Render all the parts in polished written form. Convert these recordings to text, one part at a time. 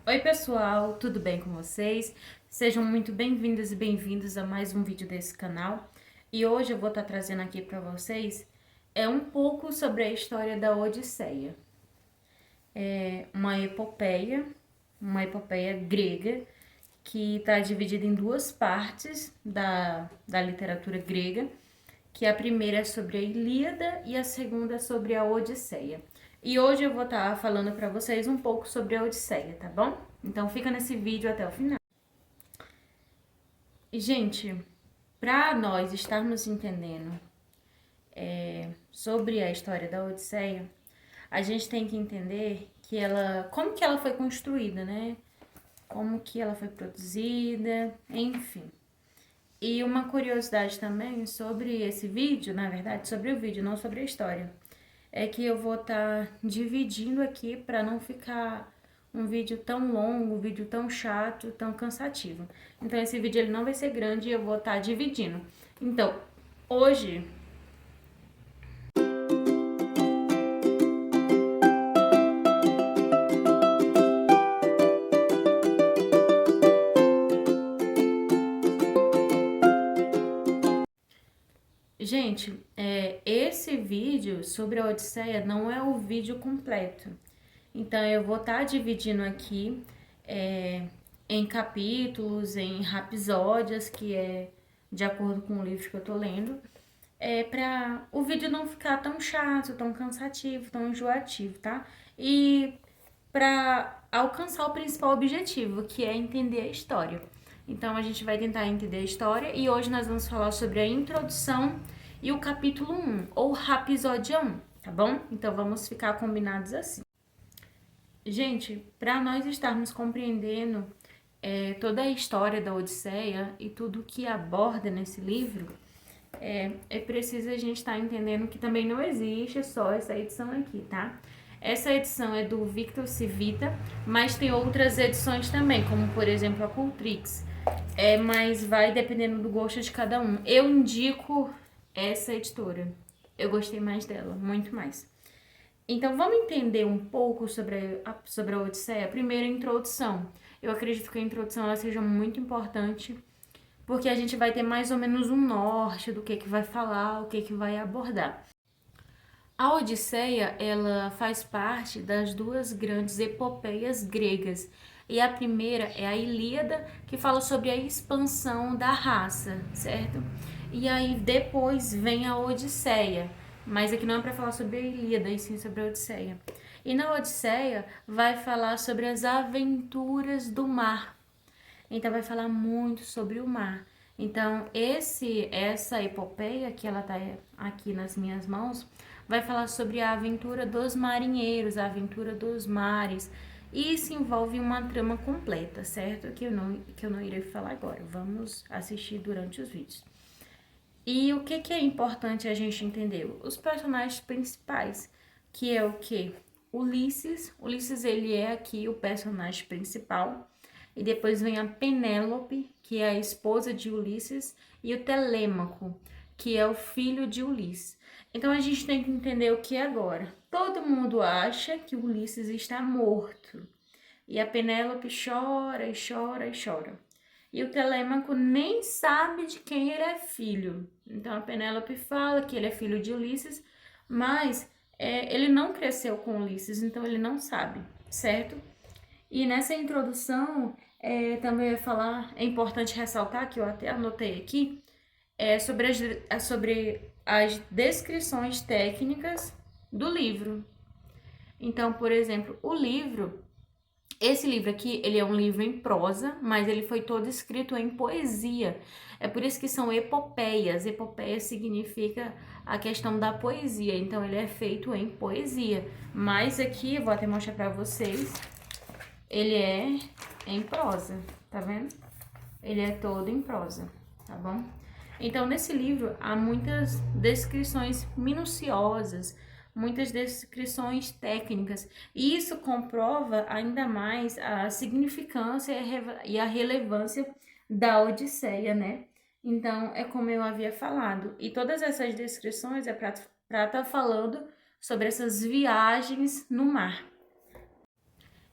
Oi pessoal, tudo bem com vocês? Sejam muito bem-vindas e bem-vindos a mais um vídeo desse canal. E hoje eu vou estar trazendo aqui para vocês um pouco sobre a história da Odisseia. É uma epopeia grega que está dividida em duas partes da literatura grega, que a primeira é sobre a Ilíada e a segunda é sobre a Odisseia. E hoje eu vou estar falando para vocês um pouco sobre a Odisseia, tá bom? Então fica nesse vídeo até o final. E, gente, para nós estarmos entendendo sobre a história da Odisseia, a gente tem que entender como que ela foi construída, né? Como que ela foi produzida, enfim. E uma curiosidade também sobre esse vídeo, na verdade, sobre o vídeo, não sobre a história, é que eu vou estar dividindo aqui para não ficar um vídeo tão longo, um vídeo tão chato, tão cansativo. Então esse vídeo ele não vai ser grande e eu vou estar dividindo. Então, hoje, gente, esse vídeo sobre a Odisseia não é o vídeo completo. Então eu vou estar dividindo aqui é, em capítulos, em rapsódias, que é de acordo com o livro que eu tô lendo, para o vídeo não ficar tão chato, tão cansativo, tão enjoativo, tá? E para alcançar o principal objetivo, que é entender a história. Então a gente vai tentar entender a história e hoje nós vamos falar sobre a introdução e o capítulo 1, ou Rapsódia 1, tá bom? Então vamos ficar combinados assim. Gente, para nós estarmos compreendendo toda a história da Odisseia e tudo que aborda nesse livro, é preciso a gente estar entendendo que também não existe só essa edição aqui, tá? Essa edição é do Victor Civita, mas tem outras edições também, como por exemplo a Cultrix. Mas vai dependendo do gosto de cada um. Eu indico essa editora. Eu gostei mais dela, muito mais. Então vamos entender um pouco sobre a Odisseia. Primeiro, a introdução. Eu acredito que a introdução ela seja muito importante, porque a gente vai ter mais ou menos um norte do que vai falar, o que vai abordar. A Odisseia, ela faz parte das duas grandes epopeias gregas. E a primeira é a Ilíada, que fala sobre a expansão da raça, certo? E aí depois vem a Odisseia, mas aqui não é para falar sobre a Ilíada, e sim sobre a Odisseia. E na Odisseia vai falar sobre as aventuras do mar. Então vai falar muito sobre o mar. Então essa epopeia que ela tá aqui nas minhas mãos vai falar sobre a aventura dos marinheiros, a aventura dos mares. E isso envolve uma trama completa, certo? Que eu não irei falar agora. Vamos assistir durante os vídeos. E o que é importante a gente entender? Os personagens principais, que é o que? Ulisses. Ulisses, ele é aqui o personagem principal. E depois vem a Penélope, que é a esposa de Ulisses, e o Telêmaco, que é o filho de Ulisses. Então a gente tem que entender o que é agora. Todo mundo acha que Ulisses está morto. E a Penélope chora e chora e chora. E o Telêmaco nem sabe de quem ele é filho. Então a Penélope fala que ele é filho de Ulisses, mas ele não cresceu com Ulisses, então ele não sabe, certo? E nessa introdução, também vai falar, é importante ressaltar, que eu até anotei aqui, sobre as descrições técnicas do livro. Então, por exemplo, esse livro aqui, ele é um livro em prosa, mas ele foi todo escrito em poesia. É por isso que são epopeias. Epopeia significa a questão da poesia. Então, ele é feito em poesia. Mas aqui, eu vou até mostrar pra vocês, ele é em prosa, tá vendo? Ele é todo em prosa, tá bom? Então, nesse livro, há muitas descrições minuciosas, muitas descrições técnicas, e isso comprova ainda mais a significância e a relevância da Odisseia, né? Então, é como eu havia falado, e todas essas descrições é para estar falando sobre essas viagens no mar.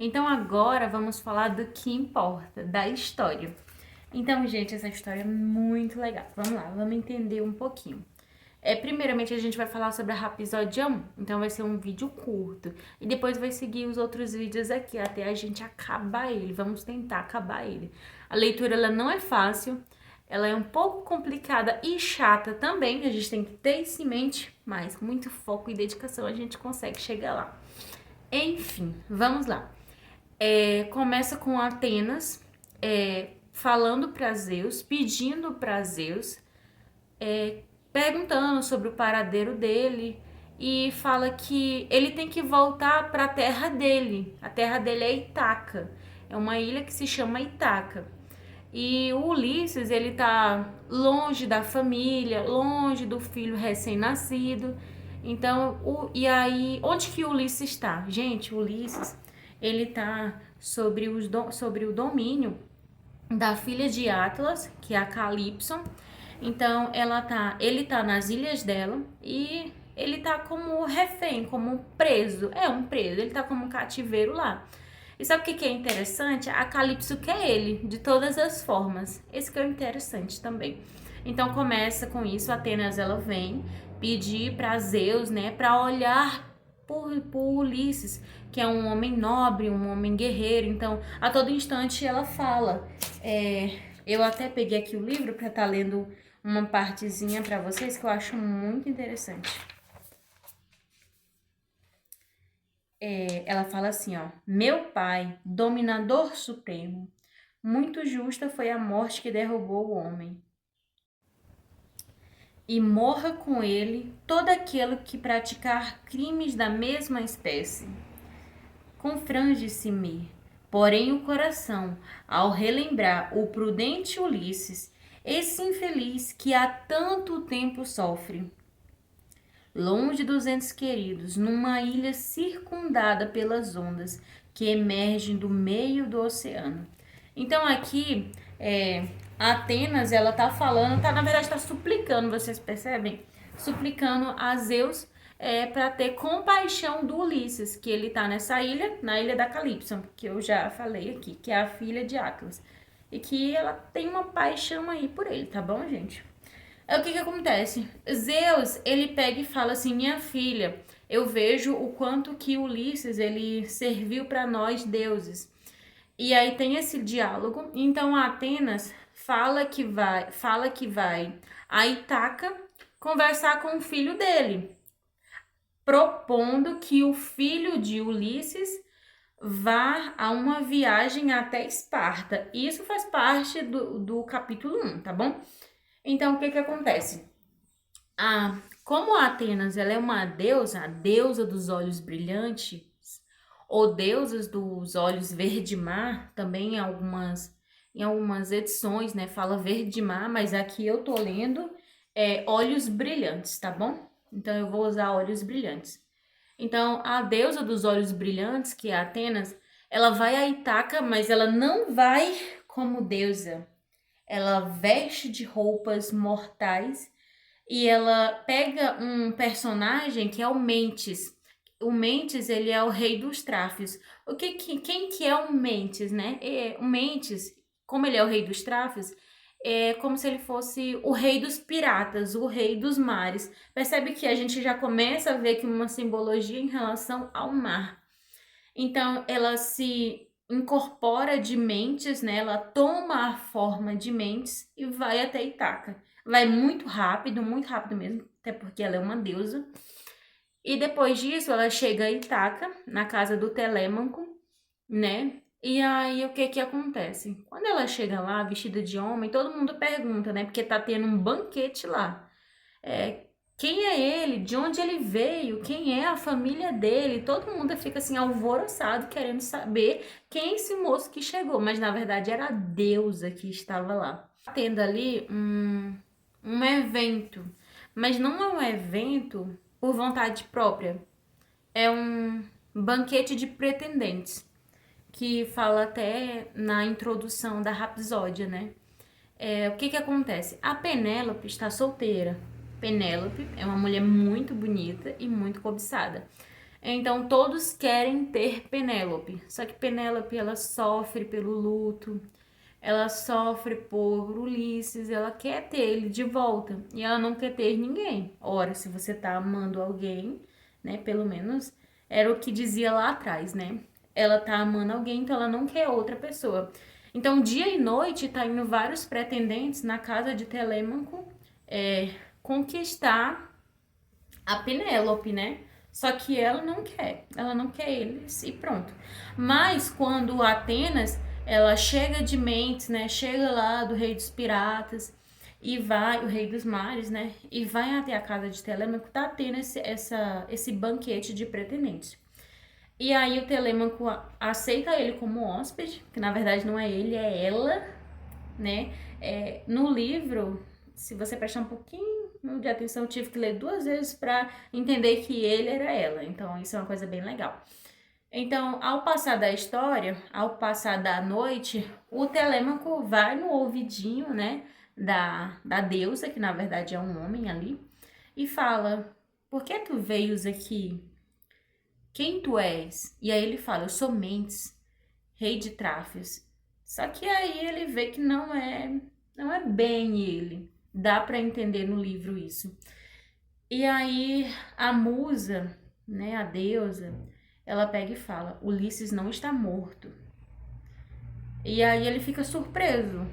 Então agora vamos falar do que importa, da história. Então, gente, essa história é muito legal. Vamos lá, vamos entender um pouquinho. Primeiramente, a gente vai falar sobre a Rapsódia 1. Então, vai ser um vídeo curto. E depois vai seguir os outros vídeos aqui, até a gente acabar ele. Vamos tentar acabar ele. A leitura, ela não é fácil. Ela é um pouco complicada e chata também. A gente tem que ter isso em mente. Mas com muito foco e dedicação, a gente consegue chegar lá. Enfim, vamos lá. Começa com Atenas falando para Zeus, pedindo para Zeus, perguntando sobre o paradeiro dele e fala que ele tem que voltar para a terra dele. A terra dele é Ítaca, é uma ilha que se chama Ítaca. E o Ulisses, ele tá longe da família, longe do filho recém-nascido. Então, e aí, onde que o Ulisses está? Gente, o Ulisses, ele tá sobre o domínio da filha de Atlas, que é a Calypso. Então, ele tá nas ilhas dela e ele tá como refém, como preso. É um preso, ele tá como um cativeiro lá. E sabe o que é interessante? A Calypso quer ele, de todas as formas. Esse que é o interessante também. Então começa com isso, Atenas ela vem pedir para Zeus, né, para olhar por Ulisses, que é um homem nobre, um homem guerreiro. Então, a todo instante ela fala. Eu até peguei aqui o livro para estar lendo uma partezinha para vocês que eu acho muito interessante. Ela fala assim, ó: meu pai, dominador supremo, muito justa foi a morte que derrubou o homem. E morra com ele todo aquele que praticar crimes da mesma espécie. Confrange-se-me, porém, o coração, ao relembrar o prudente Ulisses, esse infeliz que há tanto tempo sofre. Longe dos entes queridos, numa ilha circundada pelas ondas que emergem do meio do oceano. Então aqui, Atenas, ela tá falando, na verdade tá suplicando, vocês percebem? Suplicando a Zeus para ter compaixão do Ulisses, que ele tá nessa ilha, na ilha da Calypso, que eu já falei aqui, que é a filha de Atlas. E que ela tem uma paixão aí por ele, tá bom, gente? O que acontece? Zeus, ele pega e fala assim, minha filha, eu vejo o quanto que Ulisses, ele serviu para nós deuses. E aí tem esse diálogo. Então a Atenas fala que vai a Ítaca conversar com o filho dele, propondo que o filho de Ulisses vá a uma viagem até Esparta. Isso faz parte do capítulo 1, tá bom? Então, o que acontece? Como a Atenas ela é uma deusa, a deusa dos olhos brilhantes, ou deusas dos olhos verde-mar, também em algumas edições, né, fala verde-mar, mas aqui eu tô lendo olhos brilhantes, tá bom? Então, eu vou usar olhos brilhantes. Então, a deusa dos olhos brilhantes, que é Atenas, ela vai a Ítaca, mas ela não vai como deusa. Ela veste de roupas mortais e ela pega um personagem que é o Mentes. O Mentes, ele é o rei dos tráfios. Quem que é o Mentes, né? O Mentes, como ele é o rei dos tráfios, é como se ele fosse o rei dos piratas, o rei dos mares. Percebe que a gente já começa a ver aqui uma simbologia em relação ao mar. Então, ela se incorpora de Mentes, né? Ela toma a forma de Mentes e vai até Ítaca. Vai muito rápido mesmo, até porque ela é uma deusa. E depois disso, ela chega a Ítaca, na casa do Telêmaco, né? E aí, o que acontece? Quando ela chega lá, vestida de homem, todo mundo pergunta, né? Porque tá tendo um banquete lá. Quem é ele? De onde ele veio? Quem é a família dele? Todo mundo fica assim alvoroçado, querendo saber quem é esse moço que chegou. Mas na verdade era a deusa que estava lá. Tendo ali um evento. Mas não é um evento por vontade própria. É um banquete de pretendentes. Que fala até na introdução da Rapsódia, né? O que acontece? A Penélope está solteira. Penélope é uma mulher muito bonita e muito cobiçada. Então todos querem ter Penélope. Só que Penélope, ela sofre pelo luto, ela sofre por Ulisses, ela quer ter ele de volta e ela não quer ter ninguém. Ora, se você tá amando alguém, né, pelo menos era o que dizia lá atrás, né? Ela tá amando alguém, então ela não quer outra pessoa. Então, dia e noite, tá indo vários pretendentes na casa de Telêmaco conquistar a Penélope, né? Só que ela não quer eles e pronto. Mas quando Atenas, ela chega de Mentes, né? Chega lá do rei dos piratas e vai, o rei dos mares, né? E vai até a casa de Telêmaco, tá tendo esse banquete de pretendentes. E aí o Telêmaco aceita ele como hóspede, que na verdade não é ele, é ela, né? No livro, se você prestar um pouquinho de atenção, eu tive que ler 2 vezes para entender que ele era ela. Então, isso é uma coisa bem legal. Então, ao passar da história, ao passar da noite, o Telêmaco vai no ouvidinho, né, da deusa, que na verdade é um homem ali, e fala: Por que tu veios aqui? Quem tu és? E aí ele fala: Eu sou Mentes, rei de Tráfios. Só que aí ele vê que não é bem ele. Dá para entender no livro isso. E aí a musa, né, a deusa, ela pega e fala: Ulisses não está morto. E aí ele fica surpreso.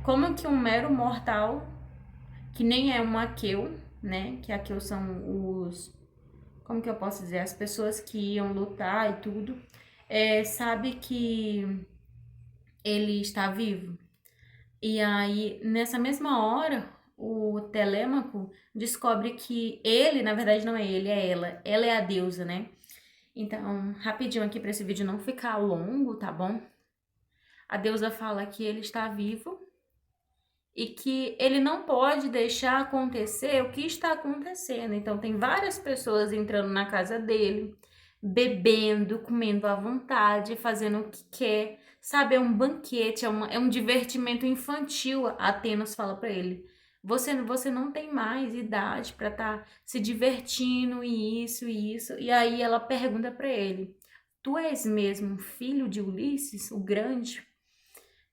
Como que um mero mortal, que nem é um aqueu, né, que aqueus são os, como que eu posso dizer, as pessoas que iam lutar e tudo, sabe que ele está vivo. E aí, nessa mesma hora, o Telêmaco descobre que ele, na verdade, não é ele, é ela. Ela é a deusa, né? Então, rapidinho aqui para esse vídeo não ficar longo, tá bom? A deusa fala que ele está vivo e que ele não pode deixar acontecer o que está acontecendo. Então, tem várias pessoas entrando na casa dele, bebendo, comendo à vontade, fazendo o que quer. Sabe, é um banquete, é um divertimento infantil. A Atenas fala para ele: você não tem mais idade para estar se divertindo e isso e isso. E aí ela pergunta para ele: Tu és mesmo filho de Ulisses, o grande?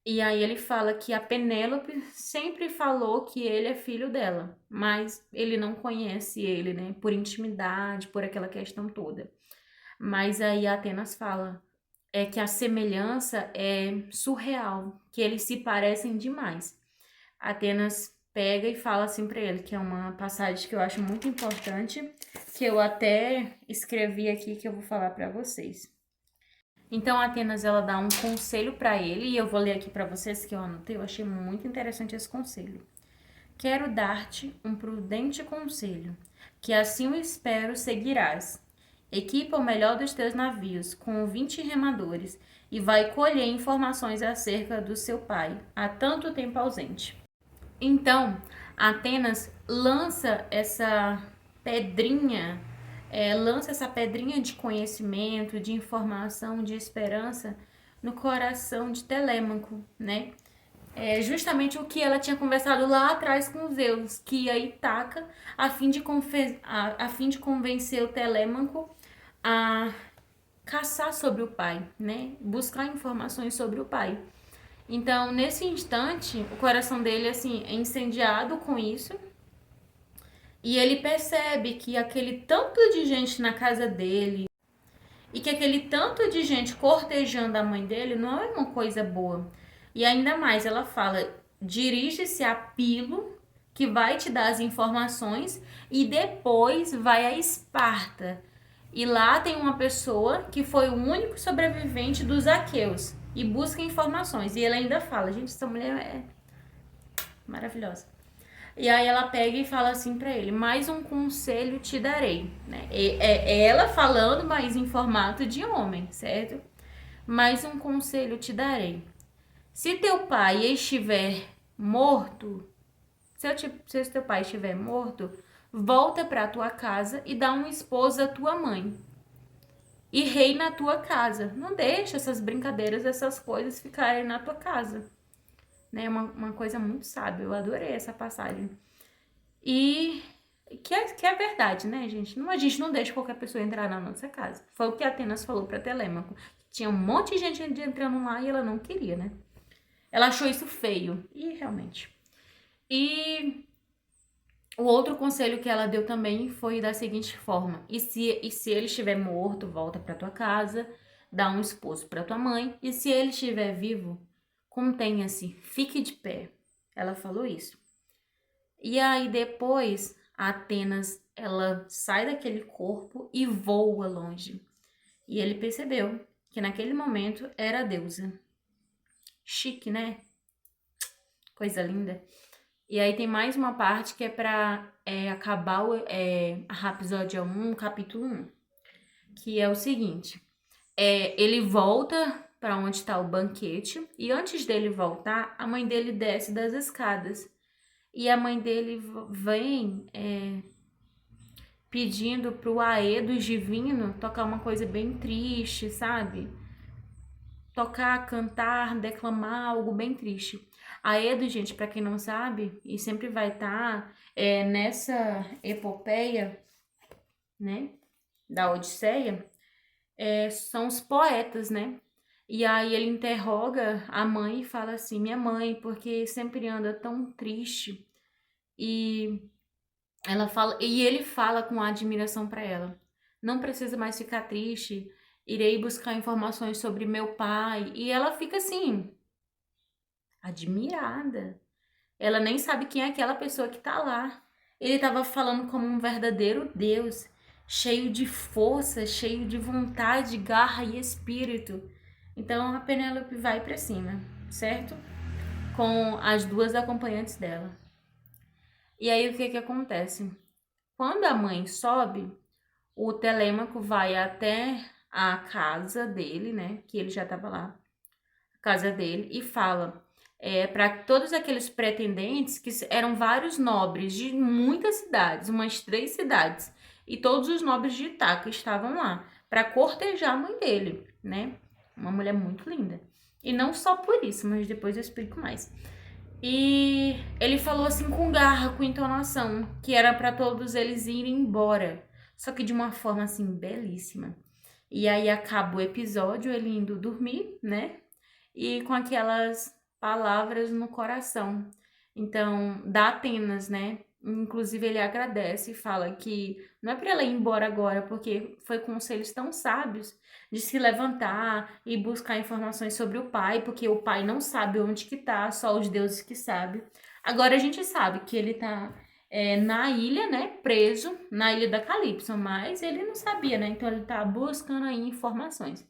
E aí ele fala que a Penélope sempre falou que ele é filho dela, mas ele não conhece ele, né? Por intimidade, por aquela questão toda. Mas aí a Atenas fala que a semelhança é surreal, que eles se parecem demais. A Atenas pega e fala assim para ele, que é uma passagem que eu acho muito importante, que eu até escrevi aqui que eu vou falar para vocês. Então a Atenas ela dá um conselho para ele e eu vou ler aqui para vocês que eu anotei, eu achei muito interessante esse conselho. Quero dar-te um prudente conselho, que assim o espero seguirás. Equipa o melhor dos teus navios, com 20 remadores, e vai colher informações acerca do seu pai, há tanto tempo ausente. Então, Atenas lança essa pedrinha de conhecimento, de informação, de esperança no coração de Telêmaco, né? É justamente o que ela tinha conversado lá atrás com os Zeus, que ia Ítaca a fim de convencer o Telêmaco a caçar sobre o pai, né? Buscar informações sobre o pai. Então, nesse instante, o coração dele assim é incendiado com isso. E ele percebe que aquele tanto de gente na casa dele e que aquele tanto de gente cortejando a mãe dele não é uma coisa boa. E ainda mais, ela fala: dirige-se a Pilo, que vai te dar as informações, e depois vai a Esparta. E lá tem uma pessoa que foi o único sobrevivente dos aqueus e busca informações. E ele ainda fala: gente, essa mulher é maravilhosa. E aí ela pega e fala assim pra ele: mais um conselho te darei, né? É ela falando, mas em formato de homem, certo? Mais um conselho te darei. Se teu pai estiver morto, se teu pai estiver morto, volta pra tua casa e dá um esposo à tua mãe. E reina a tua casa. Não deixa essas brincadeiras, essas coisas ficarem na tua casa. Né? Uma coisa muito sábia, eu adorei essa passagem. E Que é verdade, né, gente? Não, a gente não deixa qualquer pessoa entrar na nossa casa. Foi o que Atenas falou para Telêmaco. Tinha um monte de gente entrando lá e ela não queria, né? Ela achou isso feio. E realmente. E o outro conselho que ela deu também foi da seguinte forma: e se ele estiver morto, volta para tua casa, dá um esposo para tua mãe. E se ele estiver vivo, contenha-se, fique de pé. Ela falou isso. E aí depois, a Atenas, ela sai daquele corpo e voa longe. E ele percebeu que naquele momento era a deusa. Chique, né? Coisa linda. E aí tem mais uma parte que é pra acabar a Rapsódia 1, capítulo 1. Que é o seguinte. Ele volta para onde está o banquete. E antes dele voltar, a mãe dele desce das escadas. E a mãe dele vem pedindo pro Aedos divino tocar uma coisa bem triste, sabe? Tocar, cantar, declamar algo bem triste. Aedos, gente, para quem não sabe, e sempre vai estar nessa epopeia, né, da Odisseia, são os poetas, né? E aí ele interroga a mãe e fala assim: minha mãe, porque sempre anda tão triste? E ela fala, e ele fala com admiração para ela: não precisa mais ficar triste, irei buscar informações sobre meu pai. E ela fica assim, admirada. Ela nem sabe quem é aquela pessoa que tá lá. Ele estava falando como um verdadeiro Deus, cheio de força, cheio de vontade, garra e espírito. Então a Penélope vai para cima, certo? Com as duas acompanhantes dela. E aí o que que acontece? Quando a mãe sobe, o Telêmaco vai até a casa dele, né? Que ele já estava lá, a casa dele, e fala para todos aqueles pretendentes, que eram vários nobres de muitas cidades, umas 3 cidades, e todos os nobres de Itaca estavam lá para cortejar a mãe dele, né? Uma mulher muito linda. E não só por isso, mas depois eu explico mais. E ele falou assim com garra, com entonação, que era para todos eles irem embora, só que de uma forma assim belíssima. E aí acaba o episódio, ele indo dormir, né? E com aquelas palavras no coração. Então, da Atenas, né? Inclusive ele agradece e fala que não é para ela ir embora agora, porque foi conselhos tão sábios de se levantar e buscar informações sobre o pai, porque o pai não sabe onde que tá, só os deuses que sabem. Agora a gente sabe que ele tá na ilha, né, preso na ilha da Calypso, mas ele não sabia, né? Então ele tá buscando aí informações.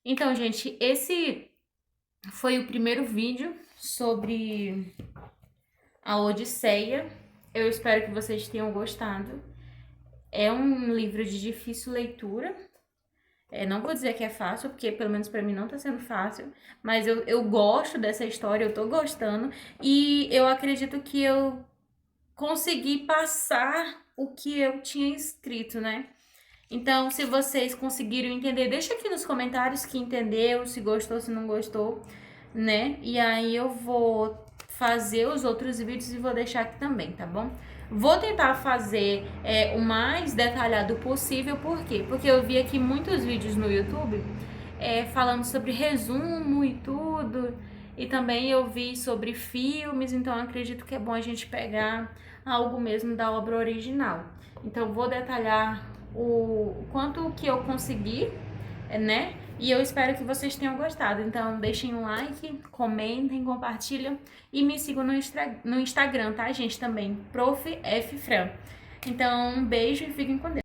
Então, gente, esse foi o primeiro vídeo sobre a Odisseia. Eu espero que vocês tenham gostado. É um livro de difícil leitura. Não vou dizer que é fácil, porque pelo menos para mim não tá sendo fácil. Mas eu gosto dessa história, eu tô gostando. E eu acredito que eu consegui passar o que eu tinha escrito, né? Então, se vocês conseguiram entender, deixa aqui nos comentários que entendeu, se gostou, se não gostou, né? E aí eu vou fazer os outros vídeos e vou deixar aqui também, tá bom? Vou tentar fazer o mais detalhado possível, por quê? Porque eu vi aqui muitos vídeos no YouTube falando sobre resumo e tudo, e também eu vi sobre filmes, então eu acredito que é bom a gente pegar algo mesmo da obra original. Então vou detalhar o quanto que eu consegui, né? E eu espero que vocês tenham gostado. Então deixem um like, comentem, compartilham e me sigam no Instagram, tá, gente? Também, Prof. F. Fran. Então um beijo e fiquem com Deus.